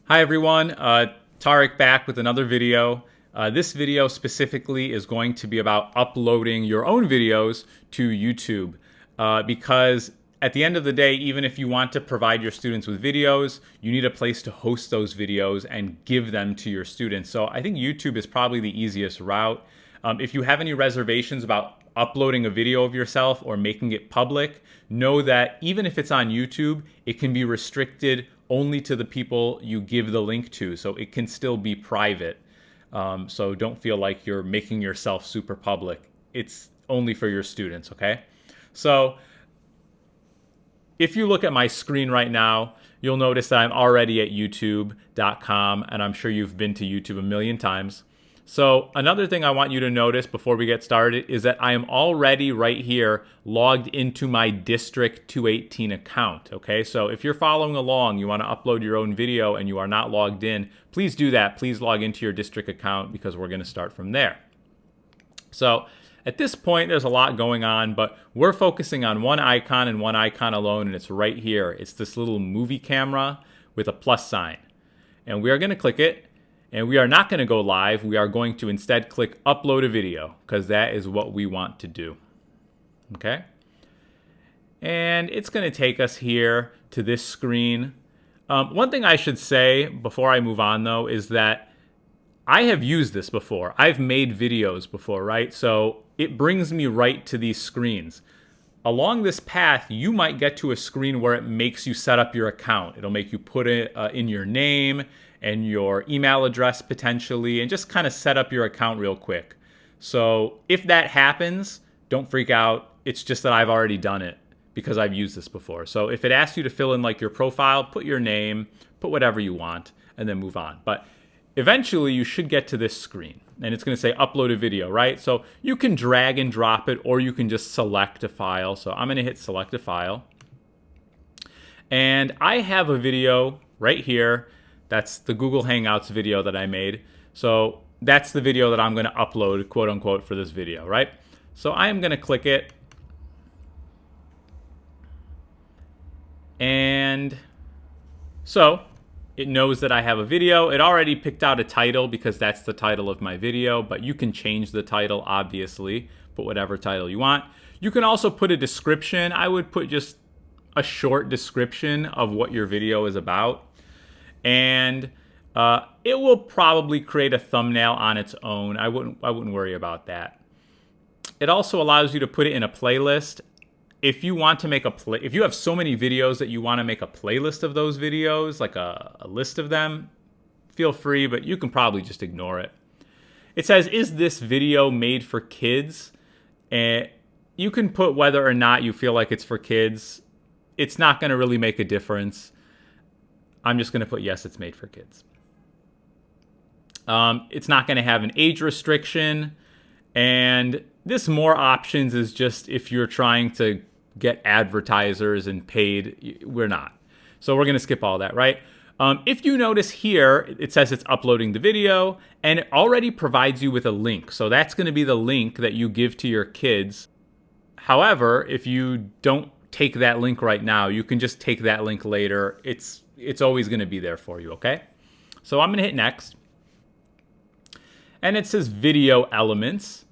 Hi everyone, Tarek back with another video. This video specifically is going to be about uploading your own videos to YouTube because at the end of the day, even if you want to provide your students with videos, you need a place to host those videos and give them to your students. So I think YouTube is probably the easiest route. If you have any reservations about uploading a video of yourself or making it public, know that even if it's on YouTube, it can be restricted only to the people you give the link to. So it can still be private. So don't feel like you're making yourself super public. It's only for your students, okay? So if you look at my screen right now, you'll notice that I'm already at youtube.com, and I'm sure you've been to YouTube a million times. So another thing I want you to notice before we get started is that I am already right here logged into my District 218 account, okay? So if you're following along, you want to upload your own video and you are not logged in, please do that. Please log into your district account because we're going to start from there. So at this point, there's a lot going on, but we're focusing on one icon and one icon alone, and it's right here. It's this little movie camera with a plus sign. And we are going to click it. And we are not going to go live. We are going to instead click upload a video because that is what we want to do. Okay? And it's going to take us here to this screen. One thing I should say before I move on, though, is that I have used this before. I've made videos before, right? So it brings me right to these screens. Along this path, you might get to a screen where it makes you set up your account. It'll make you put it in your name and your email address potentially, and just kind of set up your account real quick. So if that happens, don't freak out. It's just that I've already done it because I've used this before. So if it asks you to fill in like your profile, put your name, put whatever you want, and then move on. But eventually you should get to this screen, and it's going to say upload a video, right? So you can drag and drop it, or you can just select a file. So I'm going to hit select a file. And I have a video right here. That's the Google Hangouts video that I made. So that's the video that I'm going to upload, quote unquote, for this video, right? So I am going to click it. And so it knows that I have a video. It already picked out a title because that's the title of my video, but you can change the title, obviously. Put whatever title you want. You can also put a description. I would put just a short description of what your video is about. And it will probably create a thumbnail on its own. I wouldn't worry about that. It also allows you to put it in a playlist. If you want to make if you have so many videos that you want to make a playlist of those videos, like a list of them, feel free, but you can probably just ignore it. It says, is this video made for kids? And you can put whether or not you feel like it's for kids. It's not going to really make a difference. I'm just going to put yes, it's made for kids. It's not going to have an age restriction. And this more options is just if you're trying to get advertisers and paid. We're not. So we're going to skip all that, right? If you notice here, it says it's uploading the video, and it already provides you with a link. So that's going to be the link that you give to your kids. However, if you don't take that link right now, you can just take that link later. It's always going to be there for you, okay? So I'm going to hit next. And it says video elements.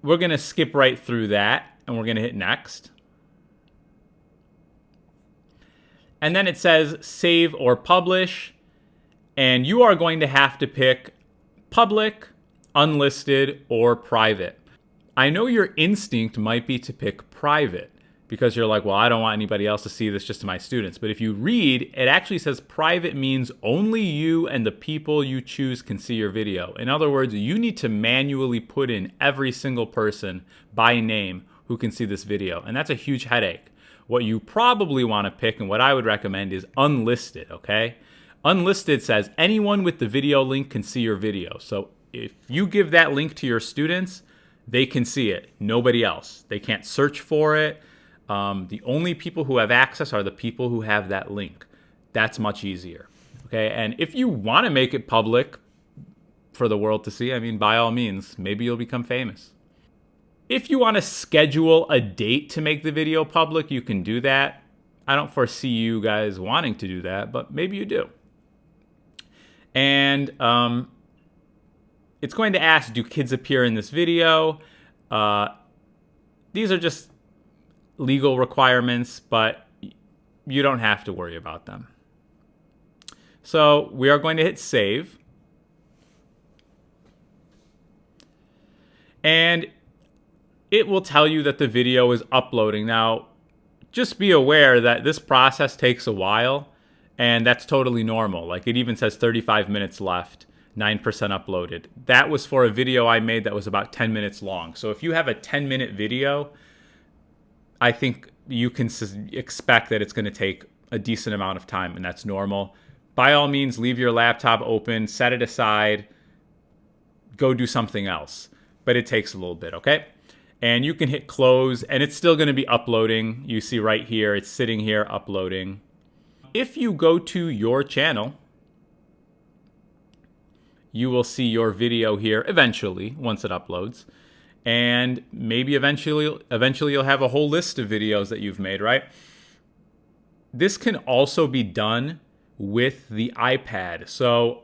We're going to skip right through that, and we're going to hit next. And then it says save or publish. And you are going to have to pick public, unlisted, or private. I know your instinct might be to pick private, because you're like, well, I don't want anybody else to see this, just to my students. But if you read, it actually says private means only you and the people you choose can see your video. In other words, you need to manually put in every single person by name who can see this video. And that's a huge headache. What you probably want to pick, and what I would recommend, is unlisted, okay? Unlisted says anyone with the video link can see your video. So if you give that link to your students, they can see it. Nobody else. They can't search for it. The only people who have access are the people who have that link. That's much easier. Okay, and if you want to make it public for the world to see, I mean, by all means, maybe you'll become famous. If you want to schedule a date to make the video public, you can do that. I don't foresee you guys wanting to do that, but maybe you do. And it's going to ask, do kids appear in this video? These are just legal requirements, but you don't have to worry about them. So we are going to hit save. And it will tell you that the video is uploading. Now, just be aware that this process takes a while, and that's totally normal. Like, it even says 35 minutes left, 9% uploaded. That was for a video I made that was about 10 minutes long. So if you have a 10-minute video, I think you can expect that it's going to take a decent amount of time, and that's normal. By all means, leave your laptop open, set it aside, go do something else. But it takes a little bit, okay? And you can hit close, and it's still going to be uploading. You see right here, it's sitting here uploading. If you go to your channel, you will see your video here eventually once it uploads. And maybe eventually you'll have a whole list of videos that you've made, right? This can also be done with the iPad. So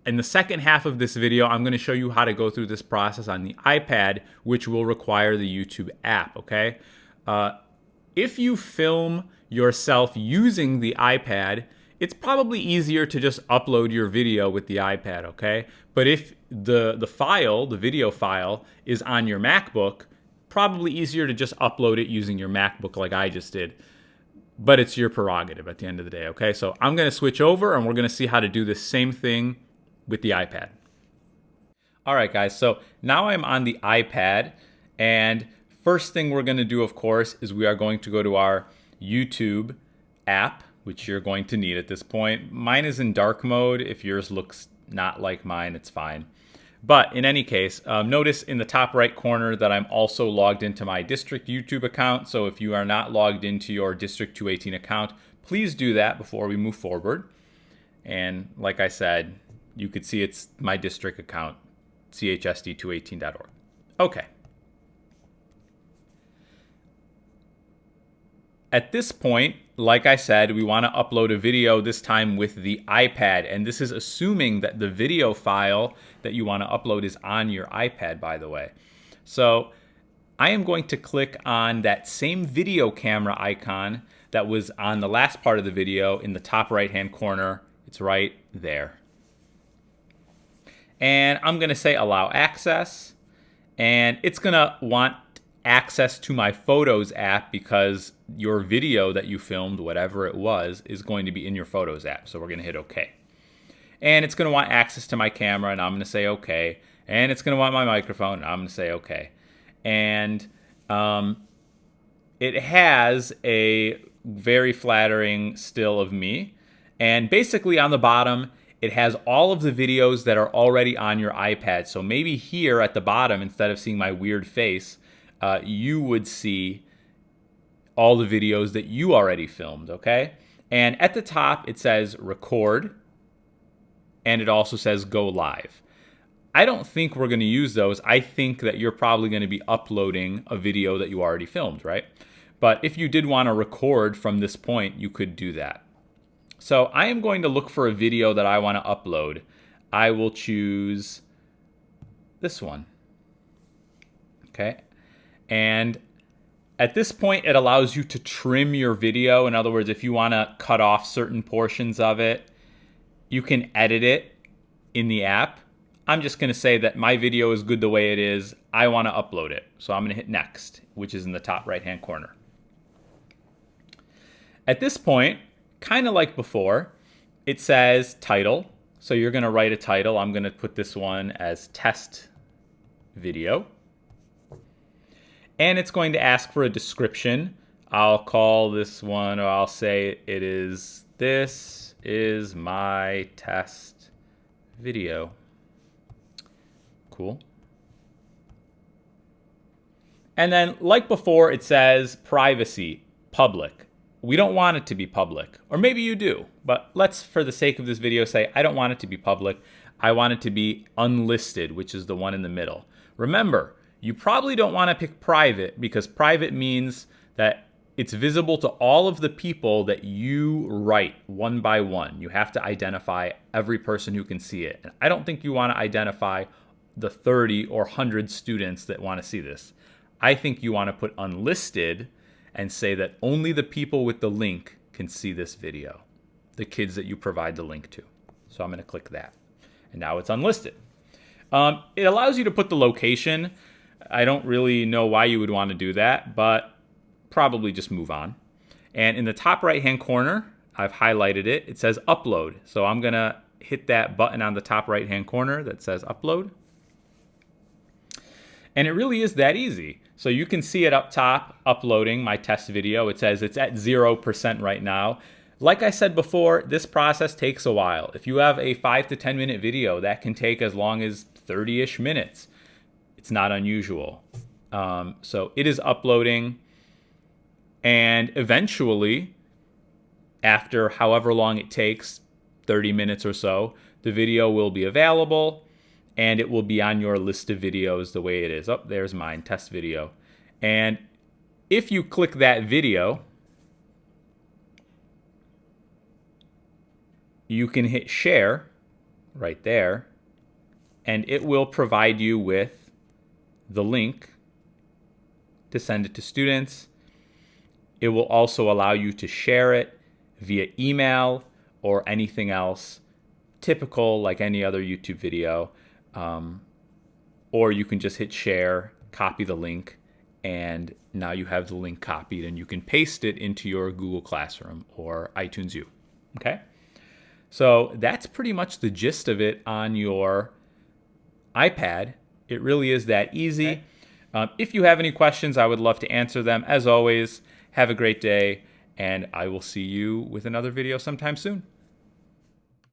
in the second half of this video, I'm going to show you how to go through this process on the iPad, which will require the YouTube app, okay? If you film yourself using the iPad, it's probably easier to just upload your video with the iPad, okay? But if the video file, is on your MacBook, probably easier to just upload it using your MacBook like I just did. But it's your prerogative at the end of the day, okay? So I'm going to switch over, and we're going to see how to do the same thing with the iPad. All right, guys, so now I'm on the iPad, and first thing we're going to do, of course, is we are going to go to our YouTube app, which you're going to need at this point. Mine is in dark mode. If yours looks not like mine, it's fine. But in any case, notice in the top right corner that I'm also logged into my district YouTube account. So if you are not logged into your District 218 account, please do that before we move forward. And like I said, you could see it's my district account, chsd218.org. Okay. At this point, like I said, we want to upload a video, this time with the iPad. And this is assuming that the video file that you want to upload is on your iPad, by the way. So I am going to click on that same video camera icon that was on the last part of the video in the top right-hand corner. It's right there. And I'm going to say allow access. And it's going to want access to my Photos app because your video that you filmed, whatever it was, is going to be in your Photos app. So we're going to hit OK. And it's going to want access to my camera, and I'm going to say OK. And it's going to want my microphone, and I'm going to say OK. And it has a very flattering still of me. And basically on the bottom, it has all of the videos that are already on your iPad. So maybe here at the bottom, instead of seeing my weird face, you would see all the videos that you already filmed, okay? And at the top, it says record, and it also says go live. I don't think we're going to use those. I think that you're probably going to be uploading a video that you already filmed, right? But if you did want to record from this point, you could do that. So I am going to look for a video that I want to upload. I will choose this one, okay? And at this point, it allows you to trim your video. In other words, if you want to cut off certain portions of it, you can edit it in the app. I'm just going to say that my video is good the way it is. I want to upload it. So I'm going to hit next, which is in the top right-hand corner. At this point, kind of like before, it says title. So you're going to write a title. I'm going to put this one as test video. And it's going to ask for a description. I'll call this one, or I'll say it is, this is my test video. Cool. And then, like before, it says privacy, public. We don't want it to be public. Or maybe you do. But let's, for the sake of this video, say I don't want it to be public. I want it to be unlisted, which is the one in the middle. Remember, you probably don't want to pick private because private means that it's visible to all of the people that you write one by one. You have to identify every person who can see it. And I don't think you want to identify the 30 or 100 students that want to see this. I think you want to put unlisted and say that only the people with the link can see this video, the kids that you provide the link to. So I'm going to click that. And now it's unlisted. It allows you to put the location. I don't really know why you would want to do that, but probably just move on. And in the top right-hand corner, I've highlighted it. It says upload. So I'm going to hit that button on the top right-hand corner that says upload. And it really is that easy. So you can see it up top, uploading my test video. It says it's at 0% right now. Like I said before, this process takes a while. If you have a 5 to 10 minute video, that can take as long as 30-ish minutes. It's not unusual. So it is uploading. And eventually, after however long it takes, 30 minutes or so, the video will be available. And it will be on your list of videos the way it is. Oh, there's mine, test video. And if you click that video, you can hit share right there, and it will provide you with the link to send it to students. It will also allow you to share it via email or anything else, typical like any other YouTube video. Or you can just hit share, copy the link, and now you have the link copied and you can paste it into your Google Classroom or iTunes U. Okay? So that's pretty much the gist of it on your iPad. It really is that easy. Okay. If you have any questions, I would love to answer them. As always, have a great day, and I will see you with another video sometime soon.